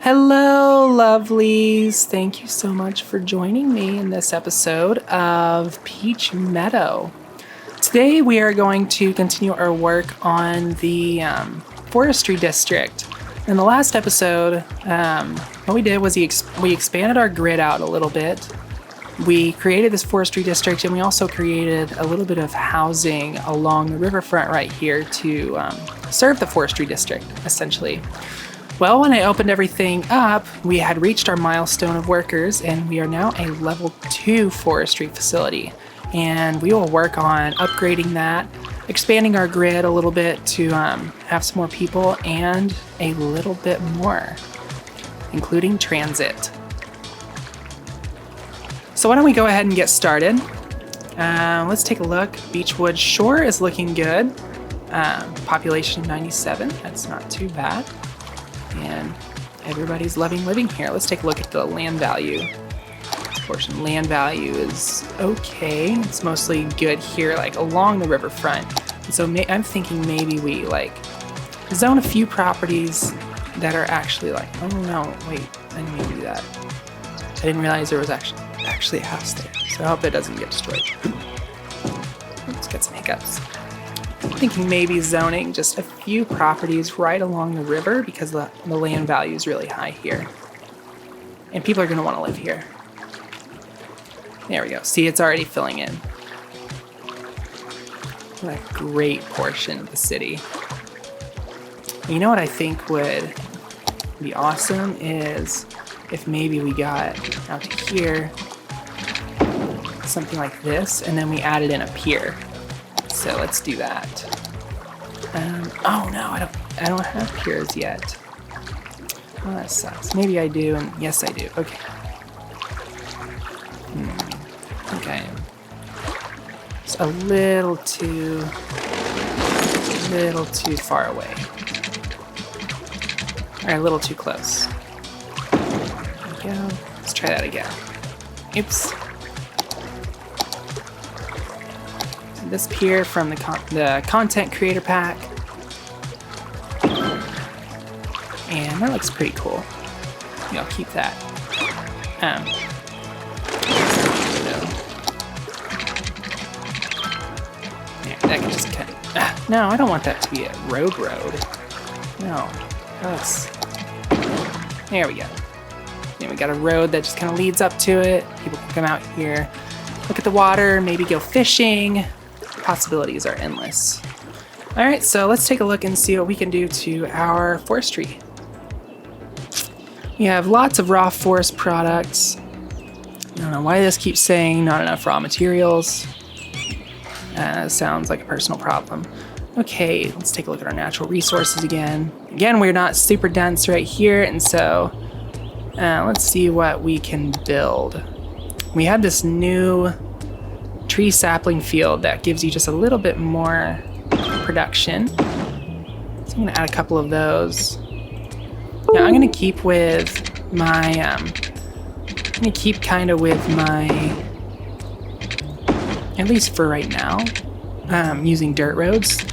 Hello, lovelies. Thank you so much for joining me in this episode of Peach Meadow. Today we are going to continue our work on the forestry district. In the last episode, what we did was we expanded our grid out a little bit. We created this forestry district, and we also created a little bit of housing along the riverfront right here to serve the forestry district, essentially. Well, when I opened everything up, we had reached our milestone of workers, and we are now a level 2 forestry facility. And we will work on upgrading that, expanding our grid a little bit to have some more people and a little bit more, including transit. So why don't we go ahead and get started? Let's take a look. Beechwood Shore is looking good. Population 97, that's not too bad. And everybody's loving living here. Let's take a look at the land value. This portion land value is okay. It's mostly good here, like along the riverfront. And so I'm thinking maybe we like zone a few properties that are actually like, oh no, wait, I didn't mean to do that. I didn't realize there was actually a house there. So I hope it doesn't get destroyed. Let's get some hiccups. I'm thinking maybe zoning just a few properties right along the river because the land value is really high here. And people are going to want to live here. There we go. See, it's already filling in. What a great portion of the city. You know what I think would be awesome is if maybe we got out to here something like this, and then we added in a pier. So let's do that. Oh no, I don't have piers yet. Oh, that sucks. Maybe I do, and yes I do. Okay. Okay. It's a little too far away. Or a little too close. There we go. Let's try that again. Oops. This pier from the content creator pack, and that looks pretty cool. Yeah, I'll keep that. Yeah, that can just kind of. No, I don't want that to be a road. No, that's. There we go. Then we got a road that just kind of leads up to it. People can come out here, look at the water, maybe go fishing. Possibilities are endless. All right, so let's take a look and see what we can do to our forestry. We have lots of raw forest products. I don't know why this keeps saying not enough raw materials. Sounds like a personal problem. Okay, let's take a look at our natural resources again. Again, we're not super dense right here, and so let's see what we can build. We have this new tree sapling field that gives you just a little bit more production. So I'm gonna add a couple of those. Now I'm gonna keep with my, at least for right now, using dirt roads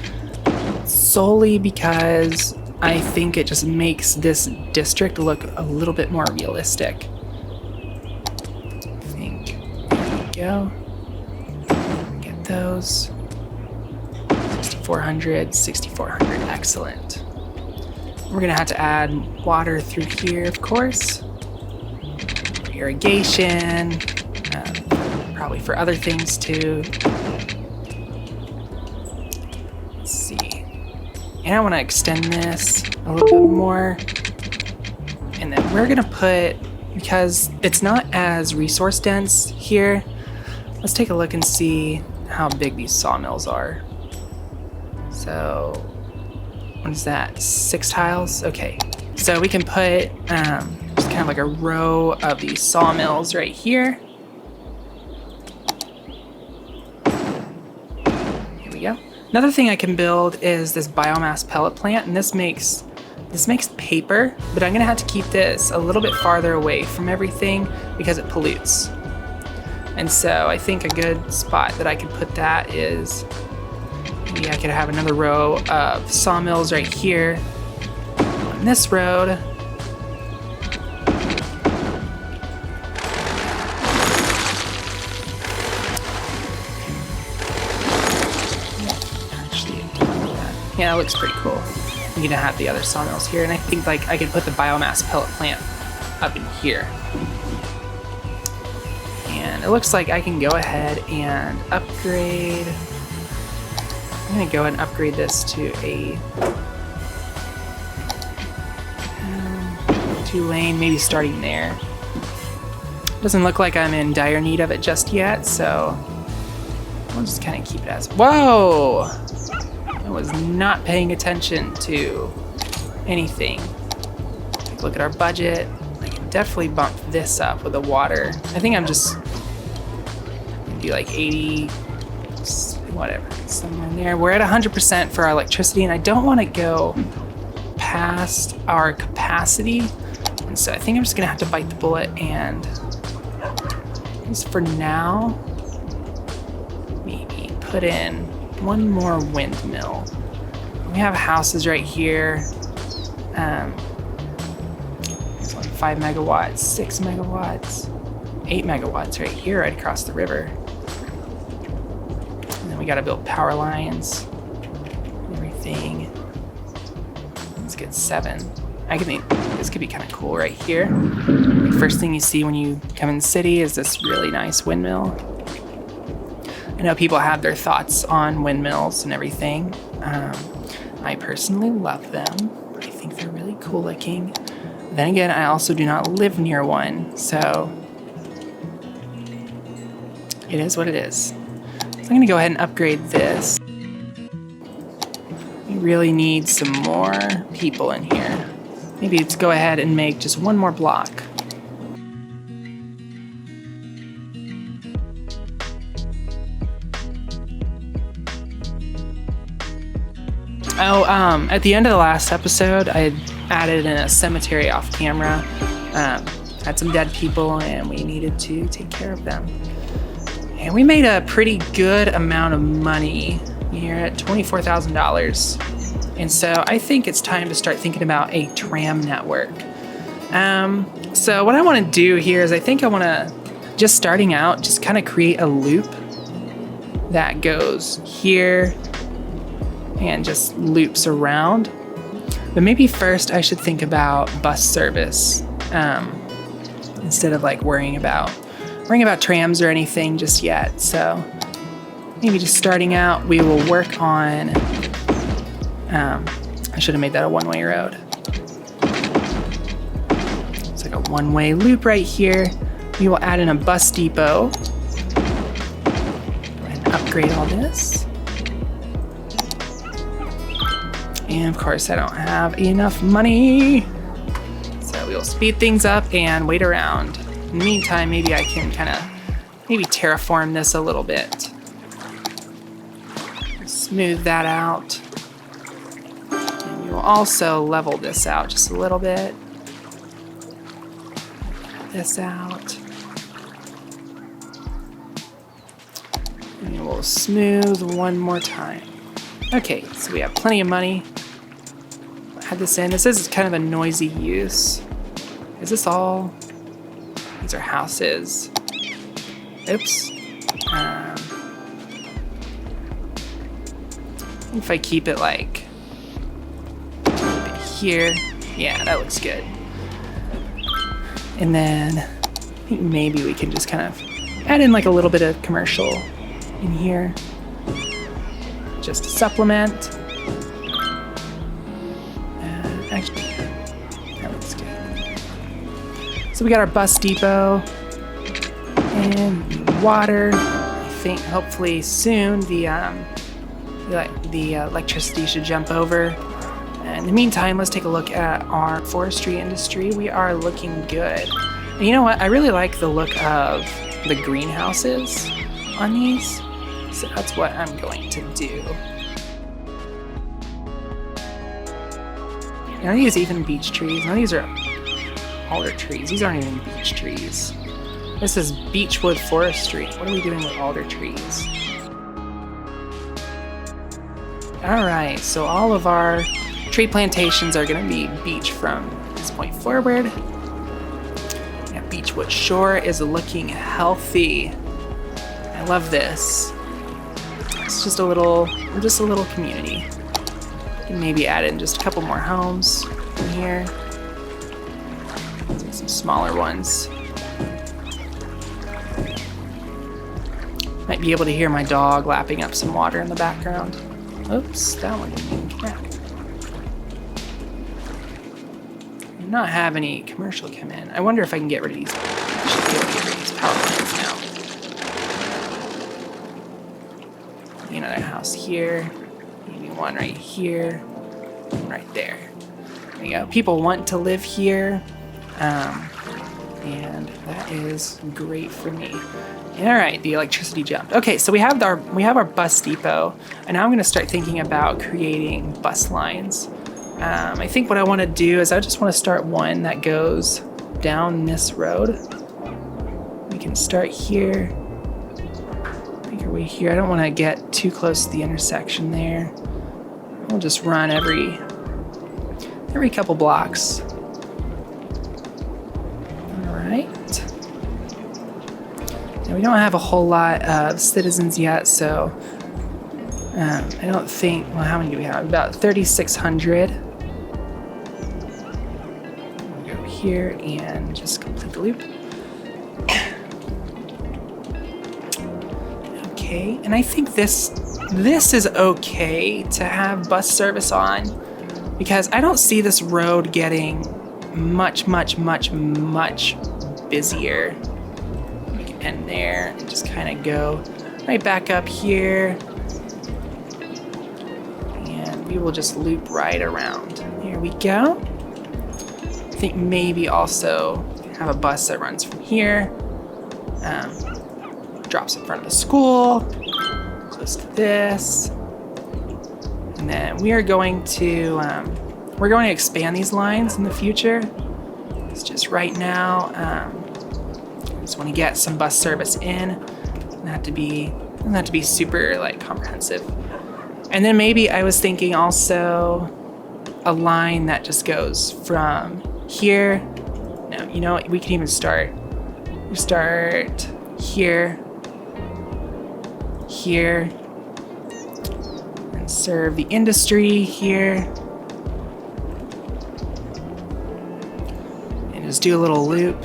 solely because I think it just makes this district look a little bit more realistic. I think, there we go. Those 6400, excellent. We're gonna have to add water through here, of course, for irrigation, probably for other things too. Let's see, and I want to extend this a little bit more, and then we're gonna put, because it's not as resource dense here, let's take a look and see how big these sawmills are. So, what is that? 6 tiles? Okay. So we can put just kind of like a row of these sawmills right here. Here we go. Another thing I can build is this biomass pellet plant, and this makes paper, but I'm gonna have to keep this a little bit farther away from everything because it pollutes. And so I think a good spot that I could put that is, maybe I could have another row of sawmills right here on this road. Yeah, it looks pretty cool. I'm gonna have the other sawmills here, and I think like I could put the biomass pellet plant up in here. And it looks like I can go ahead and upgrade. I'm gonna go ahead and upgrade this to a 2-lane, maybe starting there. Doesn't look like I'm in dire need of it just yet, so I'll just kind of keep it as. Whoa! I was not paying attention to anything. Take a look at our budget. I can definitely bump this up with the water. I think I'm just gonna be like 80, whatever, somewhere in there. We're at 100% for our electricity, and I don't want to go past our capacity. And so I think I'm just gonna have to bite the bullet and, at least for now, maybe put in one more windmill. We have houses right here. It's like 5 megawatts, 6 megawatts, 8 megawatts right here, right across the river. And then we gotta build power lines, everything. Let's get 7. I think this could be kind of cool right here. The first thing you see when you come in the city is this really nice windmill. I know people have their thoughts on windmills and everything. I personally love them. I think they're really cool looking. Then again, I also do not live near one, so it is what it is. So I'm gonna go ahead and upgrade this. We really need some more people in here. Maybe let's go ahead and make just one more block. Oh, at the end of the last episode, I had added in a cemetery off camera. Had some dead people, and we needed to take care of them. And we made a pretty good amount of money. We're at $24,000. And so I think it's time to start thinking about a tram network. So what I want to do here is I think I want to, just starting out, just kind of create a loop that goes here and just loops around. But maybe first I should think about bus service instead of like worrying about trams or anything just yet. So maybe just starting out, we will work on, I should have made that a one-way road. It's like a one-way loop right here. We will add in a bus depot and upgrade all this. And of course I don't have enough money. So we'll speed things up and wait around. In the meantime, maybe I can kind of terraform this a little bit. Smooth that out. And we will also level this out just a little bit. This out. And we'll smooth one more time. Okay, so we have plenty of money. Add this in. This is kind of a noisy use. Is this all? These are houses. Oops. If I keep it like here, yeah, that looks good. And then I think maybe we can just kind of add in like a little bit of commercial in here, just to supplement. Actually, that looks good. So we got our bus depot and water. I think hopefully soon the electricity should jump over. In the meantime, let's take a look at our forestry industry. We are looking good. And you know what? I really like the look of the greenhouses on these. So that's what I'm going to do. Are these even beech trees? No, these are alder trees. These aren't even beech trees. This is beechwood forestry. What are we doing with alder trees? Alright, so all of our tree plantations are going to be beech from this point forward. Yeah, Beechwood Shore is looking healthy. I love this. It's just a little community. can maybe add in just a couple more homes in here. Some smaller ones. Might be able to hear my dog lapping up some water in the background. Oops, that one didn't even connect. I do not have any commercial come in. I wonder if I can get rid of these. I should be able to get rid of these power lines now. Maybe another house here. Maybe one right here. One right there. There you go. People want to live here. And that is great for me. All right, the electricity jumped. Okay, so we have our bus depot, and now I'm going to start thinking about creating bus lines. I think what I want to do is I just want to start one that goes down this road. We can start here, make our way here. I don't want to get too close to the intersection there. We'll just run every couple blocks. All right. We don't have a whole lot of citizens yet, so I don't think, well, how many do we have? About 3,600. We'll go here and just complete the loop. Okay, and I think this is okay to have bus service on, because I don't see this road getting much busier. End there and just kind of go right back up here, and we will just loop right around. Here we go. I think maybe also have a bus that runs from here, drops in front of the school, close to this, and then we are going to expand these lines in the future. It's just right now. Just want to get some bus service in. Doesn't have to be super like comprehensive. And then maybe I was thinking also a line that just goes from here. No, you know what? We can even start here, and serve the industry here, and just do a little loop.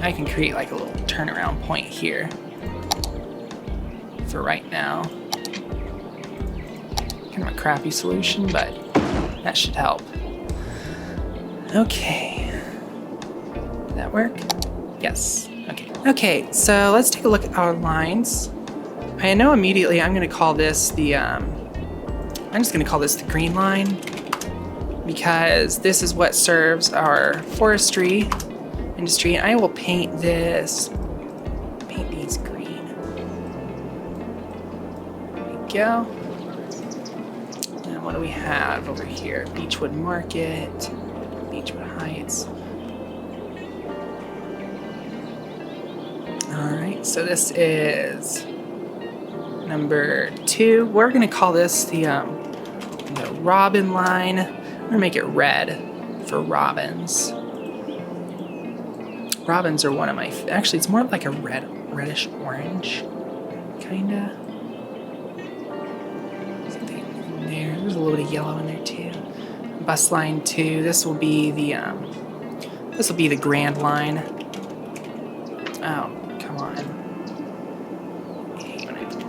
I can create like a little turnaround point here for right now. Kind of a crappy solution, but that should help. Okay. Did that work? Yes. Okay. Okay, so let's take a look at our lines. I know immediately I'm going to call this I'm just going to call this the green line, because this is what serves our forestry industry, and I will paint these green. There we go. And what do we have over here? Beechwood Market, Beechwood Heights. All right, so this is number 2. We're gonna call this the robin line. I'm gonna make it red for robins. Robins are one of my, actually it's more of like a reddish orange, kinda. Something in there, there's a little bit of yellow in there too. Bus line 2, this will be the grand line. Oh, come on. I hate when I have to do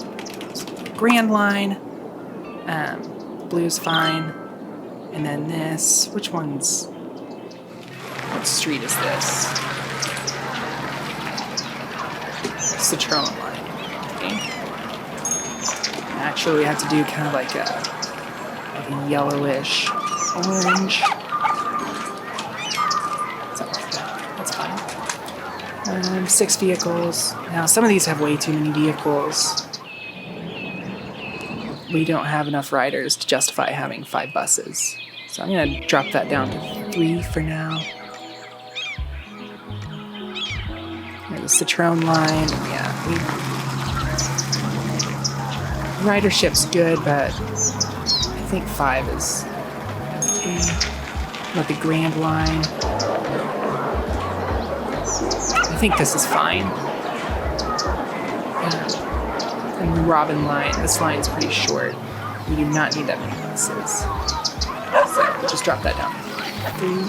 this. Grand line, blue's fine. And then this, what street is this? Citron line. Okay. Actually, we have to do kind of like a yellowish orange. Something like that. That's fine. 6 vehicles. Now, some of these have way too many vehicles. We don't have enough riders to justify having 5 buses. So I'm going to drop that down to 3 for now. The Citron line, yeah. Ridership's good, but I think 5 is okay. With the Grand line, I think this is fine. And Robin line. This line's pretty short. We do not need that many buses. So just drop that down.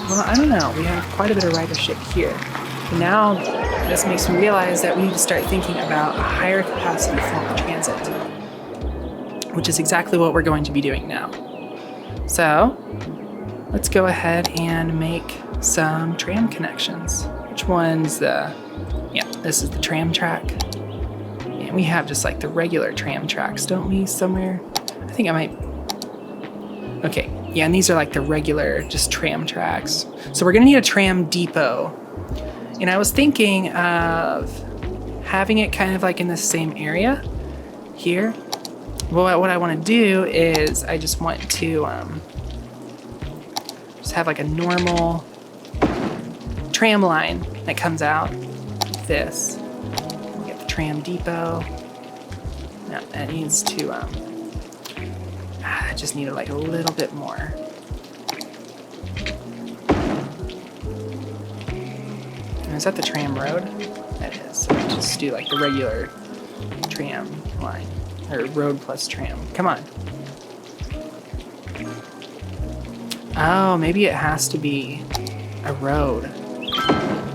Well, I don't know. We have quite a bit of ridership here. And now this makes me realize that we need to start thinking about a higher capacity form of transit, which is exactly what we're going to be doing now. So let's go ahead and make some tram connections. Which one's the... Yeah, this is the tram track. And we have just like the regular tram tracks, don't we, somewhere? I think I might... Okay, yeah, and these are like the regular just tram tracks. So we're gonna need a tram depot. And I was thinking of having it kind of like in the same area here. Well, what I want to do is I just want to just have like a normal tram line that comes out like this. We get the tram depot. Now that needs to I just need it like a little bit more. Is that the tram road? That is. So just do like the regular tram line. Or road plus tram. Come on. Oh, maybe it has to be a road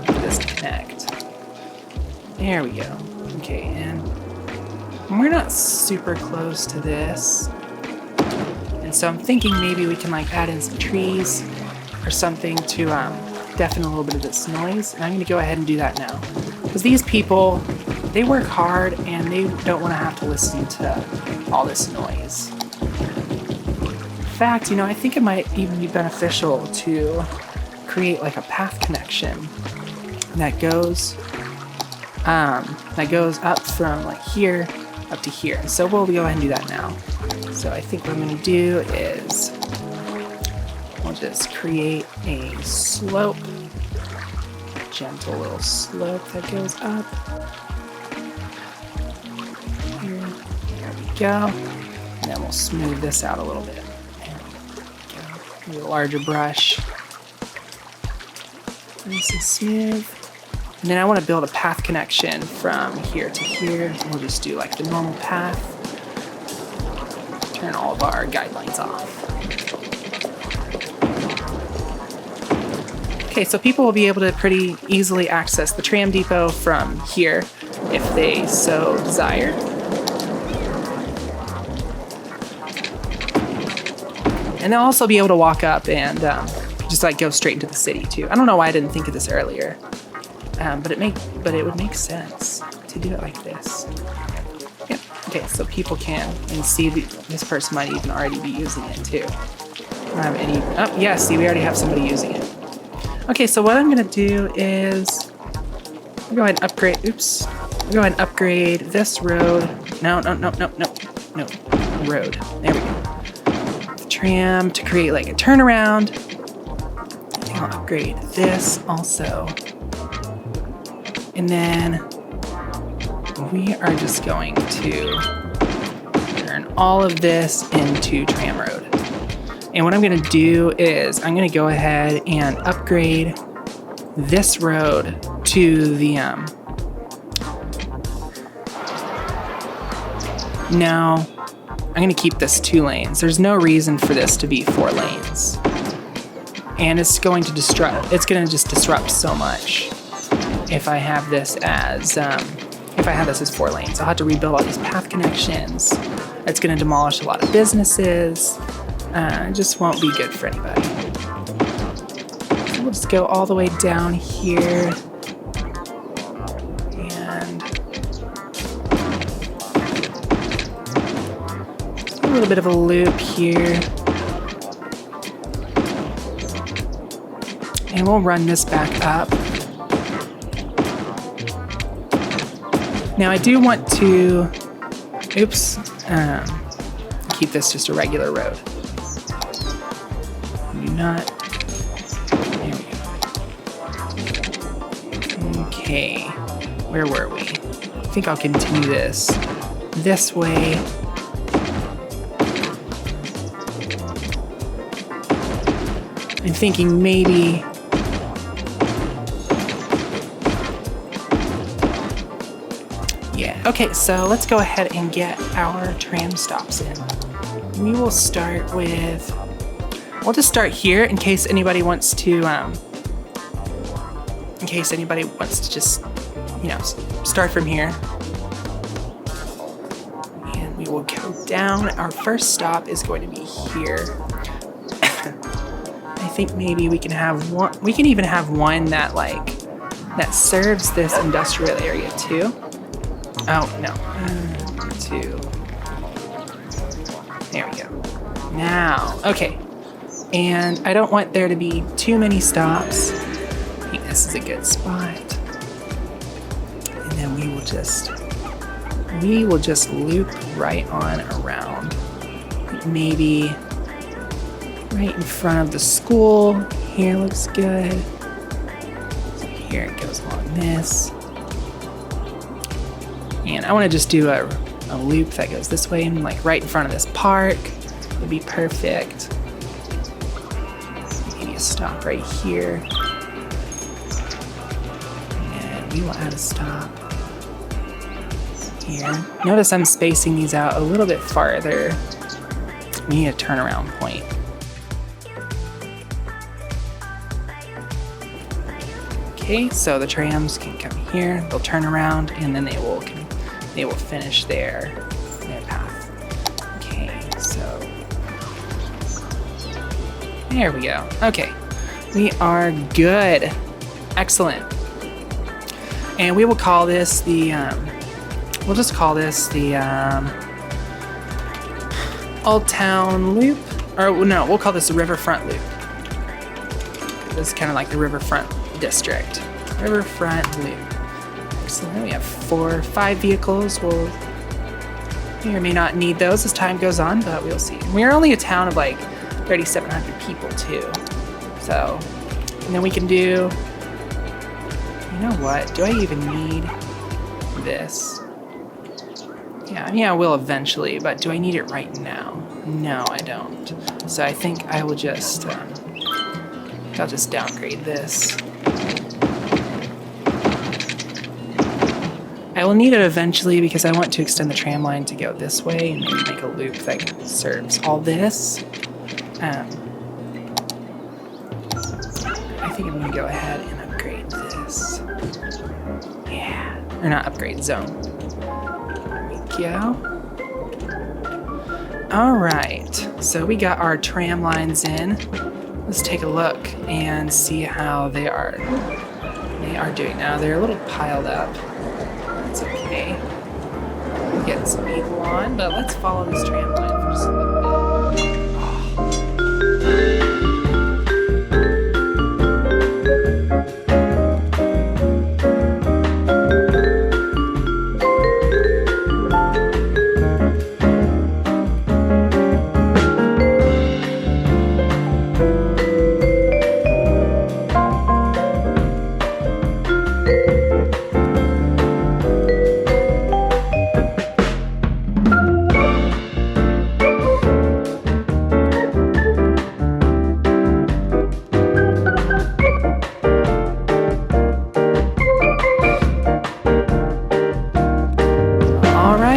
for this to connect. There we go. Okay, and we're not super close to this. And so I'm thinking maybe we can like add in some trees or something to deafen a little bit of this noise. And I'm going to go ahead and do that now. Because these people, they work hard and they don't want to have to listen to all this noise. In fact, you know, I think it might even be beneficial to create like a path connection that goes up from like here up to here. And so we'll go ahead and do that now. So I think what I'm going to do is we'll just create a slope, a gentle little slope that goes up. Here, there we go. And then we'll smooth this out a little bit. There we go. Maybe a larger brush. Nice and smooth. And then I want to build a path connection from here to here. We'll just do like the normal path. Turn all of our guidelines off. Okay, so people will be able to pretty easily access the tram depot from here if they so desire. And they'll also be able to walk up and just like go straight into the city too. I don't know why I didn't think of this earlier, but it would make sense to do it like this. Yeah. Okay, so people can and see this person might even already be using it too. I don't have any. Oh yeah, see, we already have somebody using it. Okay, so what I'm gonna do is I'll go ahead and upgrade. Oops. I'll go ahead and upgrade this road. No. Road. There we go. Tram to create like a turnaround. I'll upgrade this also. And then we are just going to turn all of this into tram road. And what I'm going to do is I'm going to go ahead and upgrade this road to the now I'm going to keep this 2 lanes. There's no reason for this to be 4 lanes. And it's going to just disrupt so much if I have this as 4 lanes. I'll have to rebuild all these path connections. It's going to demolish a lot of businesses. It just won't be good for anybody. So we'll just go all the way down here. A little bit of a loop here. And we'll run this back up. Now I do want to, keep this just a regular road. Do not, there we go. Okay, where were we? I think I'll continue this way. I'm thinking maybe yeah, Okay, so let's go ahead and get our tram stops in. We will start with, we'll just start here in case anybody wants to, just, you know, start from here. And we will go down. Our first stop is going to be here. I think maybe we can have one, we can even have one that that serves this industrial area too. Oh, no. 2. There we go. Now, okay. And I don't want there to be too many stops. I think this is a good spot. And then we will just loop right on around. Maybe right in front of the school. Here looks good. So here it goes along this. And I want to just do a loop that goes this way and like right in front of this park would be perfect. Maybe a stop right here. And we will add a stop here. Notice I'm spacing these out a little bit farther. We need a turnaround point. Okay, so the trams can come here, they'll turn around, and then they will finish their path. Okay, so there we go. Okay, we are good. Excellent. And we will call this the we'll just call this the Old Town Loop, or no, we'll call this the Riverfront Loop. This is kind of like the Riverfront District. Riverfront Loop. Excellent. We have 4 or 5 vehicles. We'll may or may not need those as time goes on, but we'll see. We're only a town of like 3,700 people too. So, and then we can do, you know what? Do I even need this? Yeah, I mean, I will eventually, but do I need it right now? No, I don't. So I think I will just, I'll just downgrade this. I will need it eventually because I want to extend the tram line to go this way and maybe make a loop that serves all this. I think I'm going to go ahead and upgrade this. Yeah. Or not upgrade, zone. There we go. All right. So we got our tram lines in. Let's take a look and see how they are doing now. They're a little piled up. It's okay. We're getting some people on, but let's follow this tram line for just a little bit.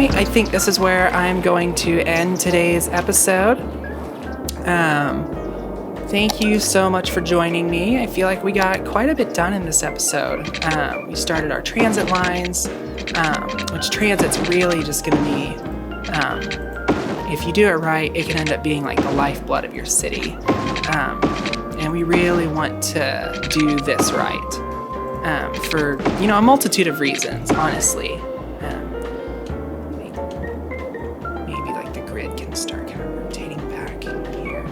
I think this is where I'm going to end today's episode. Thank you so much for joining me. I feel like we got quite a bit done in this episode. We started our transit lines, which transit's really just going to be, if you do it right, it can end up being like the lifeblood of your city. And we really want to do this right for, a multitude of reasons, honestly. Start kind of rotating back here.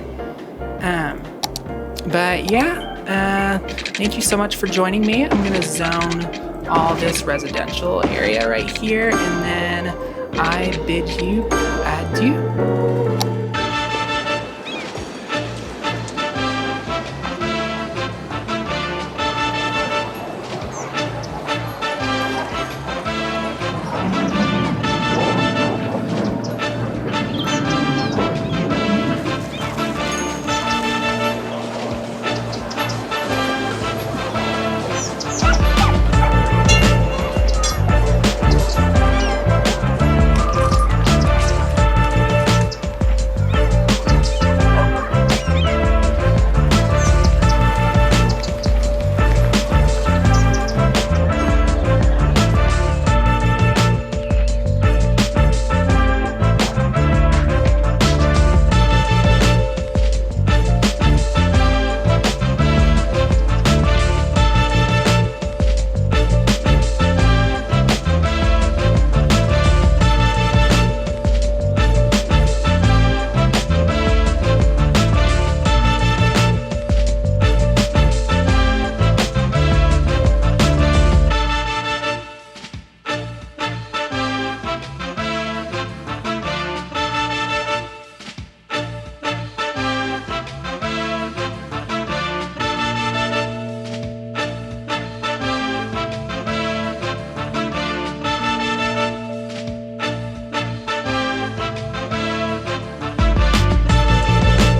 But yeah, thank you so much for joining me. I'm gonna zone all this residential area right here, and then I bid you adieu.